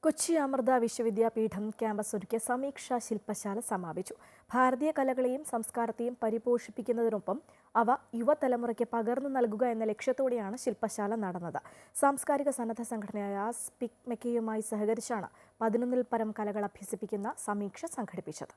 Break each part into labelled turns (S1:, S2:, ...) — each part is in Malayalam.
S1: കൊച്ചി അമൃത വിശ്വവിദ്യാപീഠം ക്യാമ്പസ് ഒരുക്കിയ സമീക്ഷാ ശില്പശാല സമാപിച്ചു. ഭാരതീയ കലകളെയും സംസ്കാരത്തെയും പരിപോഷിപ്പിക്കുന്നതിനൊപ്പം അവ യുവതലമുറയ്ക്ക് പകർന്നു നൽകുക എന്ന ലക്ഷ്യത്തോടെയാണ് ശില്പശാല നടന്നത്. സാംസ്കാരിക സന്നദ്ധ സംഘടനയായ സ്പിക്മെക്കയുമായി സഹകരിച്ചാണ് 11-ൽ പരം കലകൾ അഭ്യസിപ്പിക്കുന്ന സമീക്ഷ സംഘടിപ്പിച്ചത്.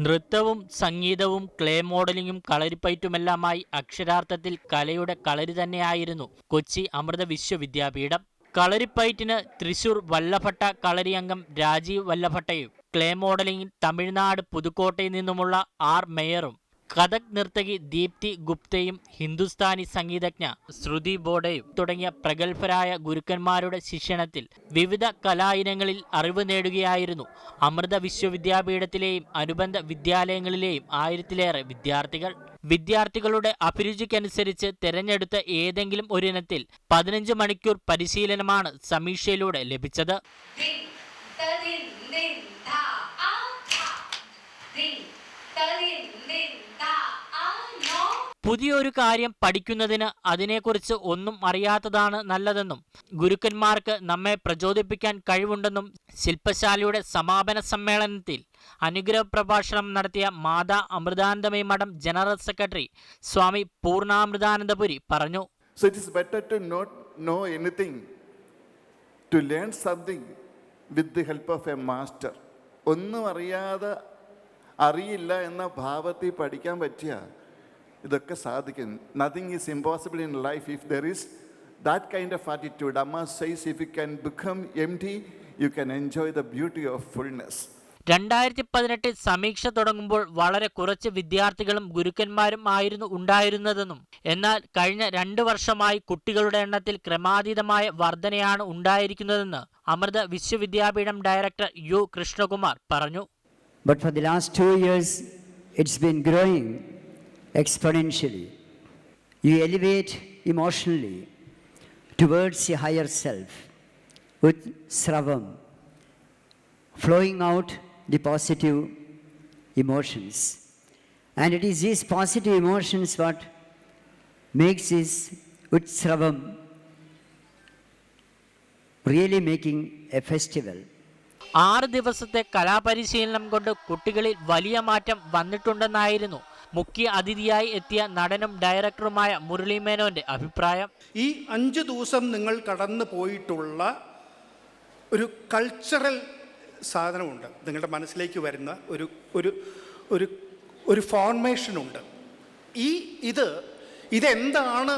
S2: നൃത്തവും സംഗീതവും ക്ലേ മോഡലിംഗും കളരിപ്പയറ്റുമെല്ലാമായി അക്ഷരാർത്ഥത്തിൽ കലയുടെ കളരി തന്നെയായിരുന്നു കൊച്ചി അമൃത വിശ്വവിദ്യാപീഠം. കളരിപ്പയറ്റിന് തൃശൂർ വല്ലഭട്ട കളരി അംഗം രാജീവ് വല്ലഭട്ടയും, ക്ലേ മോഡലിംഗിൽ തമിഴ്നാട് പുതുക്കോട്ടയിൽ നിന്നുമുള്ള ആർ മേയറും, കഥക് നർത്തകി ദീപ്തി ഗുപ്തയും, ഹിന്ദുസ്ഥാനി സംഗീതജ്ഞ ശ്രുതി ബോഡയും തുടങ്ങിയ പ്രഗത്ഭരായ ഗുരുക്കന്മാരുടെ ശിക്ഷണത്തിൽ വിവിധ കലായിനങ്ങളിൽ അറിവ് നേടുകയായിരുന്നു അമൃത വിശ്വവിദ്യാപീഠത്തിലെയും അനുബന്ധ വിദ്യാലയങ്ങളിലെയും 1000-ലേറെ വിദ്യാർത്ഥികൾ. വിദ്യാർത്ഥികളുടെ അഭിരുചിക്കനുസരിച്ച് തിരഞ്ഞെടുത്ത ഏതെങ്കിലും ഒരിനത്തിൽ 15 മണിക്കൂർ പരിശീലനമാണ് സമീക്ഷയിലൂടെ ലഭിച്ചത്. പുതിയൊരു കാര്യം പഠിക്കുന്നതിന് അതിനെക്കുറിച്ച് ഒന്നും അറിയാത്തതാണ് നല്ലതെന്നും ഗുരുക്കന്മാർക്ക് നമ്മെ പ്രചോദിപ്പിക്കാൻ കഴിവുണ്ടെന്നും ശില്പശാലയുടെ സമാപന സമ്മേളനത്തിൽ അനുഗ്രഹ പ്രഭാഷണം നടത്തിയ മാതാ അമൃതാനന്ദമയി മഠം ജനറൽ സെക്രട്ടറി സ്വാമി പൂർണ്ണാമൃതാനന്ദപുരി പറഞ്ഞു.
S3: So it is better to not know anything, to learn something with the help of a master. ഒന്നും അറിയില്ല എന്ന ഭാവത്തിൽ പഠിക്കാൻ പറ്റിയ ഇതൊക്കെ സാധിക്കും. Nothing is impossible in life if there is that kind of attitude. Amma says if you can become empty you can enjoy the beauty of fullness.
S2: 2018 Sameeksha തുടങ്ങുമ്പോൾ വളരെ കുറച്ച് വിദ്യാർത്ഥികളും ഗുരുക്കന്മാരും ആയിരുന്നു ഉണ്ടായിരുന്നതെന്നും എന്നാൽ കഴിഞ്ഞ 2 വർഷമായി കുട്ടികളുടെ എണ്ണത്തിൽ ക്രമാതീതമായ വർധനയാണ് ഉണ്ടായിരിക്കുന്നതെന്ന് അമൃത വിശ്വവിദ്യാപീഠം ഡയറക്ടർ യു കൃഷ്ണകുമാർ പറഞ്ഞു.
S4: But for the last 2 years, it's been growing exponentially. You elevate emotionally towards the higher self with Sravam, flowing out the positive emotions. And it is these positive emotions what makes this Utsravam really making a festival.
S2: 6 ദിവസത്തെ കലാപരിശീലനം കൊണ്ട് കുട്ടികളിൽ വലിയ മാറ്റം വന്നിട്ടുണ്ടെന്നായിരുന്നു മുഖ്യ അതിഥിയായി എത്തിയ നടനും ഡയറക്ടറുമായ മുരളി മേനോന്റെ അഭിപ്രായം.
S5: ഈ 5 ദിവസം നിങ്ങൾ കടന്നു പോയിട്ടുള്ള ഒരു കൾച്ചറൽ സാധനമുണ്ട്, നിങ്ങളുടെ മനസ്സിലേക്ക് വരുന്ന ഒരു ഫോർമേഷനുണ്ട്. ഇതെന്താണ്,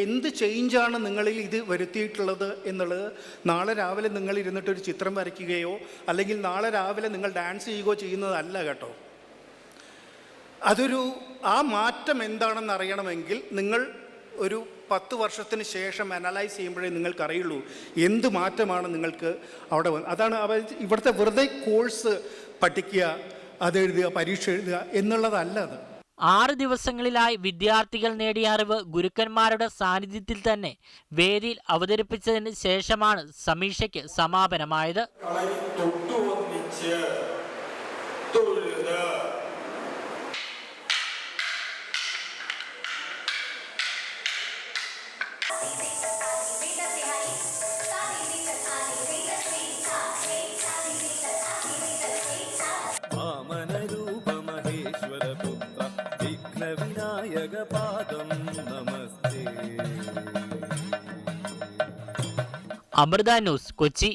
S5: എന്ത് ചേഞ്ചാണ് നിങ്ങളിൽ ഇത് വരുത്തിയിട്ടുള്ളത് എന്നുള്ളത് നാളെ രാവിലെ നിങ്ങൾ ഇരുന്നിട്ടൊരു ചിത്രം വരയ്ക്കുകയോ അല്ലെങ്കിൽ നാളെ രാവിലെ നിങ്ങൾ ഡാൻസ് ചെയ്യുകയോ ചെയ്യുന്നതല്ല കേട്ടോ. ആ മാറ്റം എന്താണെന്ന് അറിയണമെങ്കിൽ നിങ്ങൾ ഒരു 10 വർഷത്തിന് ശേഷം അനലൈസ് ചെയ്യുമ്പോഴേ നിങ്ങൾക്കറിയുള്ളൂ എന്ത് മാറ്റമാണ് നിങ്ങൾക്ക് അവിടെ അതാണ് ഇവിടുത്തെ വെറുതെ കോഴ്സ് പഠിക്കുക, അതെഴുതുക, പരീക്ഷ എഴുതുക എന്നുള്ളതല്ല. അത്
S2: 6 ദിവസങ്ങളിലായി വിദ്യാർത്ഥികൾ നേടിയ അറിവ് ഗുരുക്കന്മാരുടെ സാന്നിധ്യത്തിൽ തന്നെ വേദിയിൽ അവതരിപ്പിച്ചതിന് ശേഷമാണ് സമീക്ഷയ്ക്ക് സമാപനമായത്. അമൃത ന്യൂസ്, കൊച്ചി.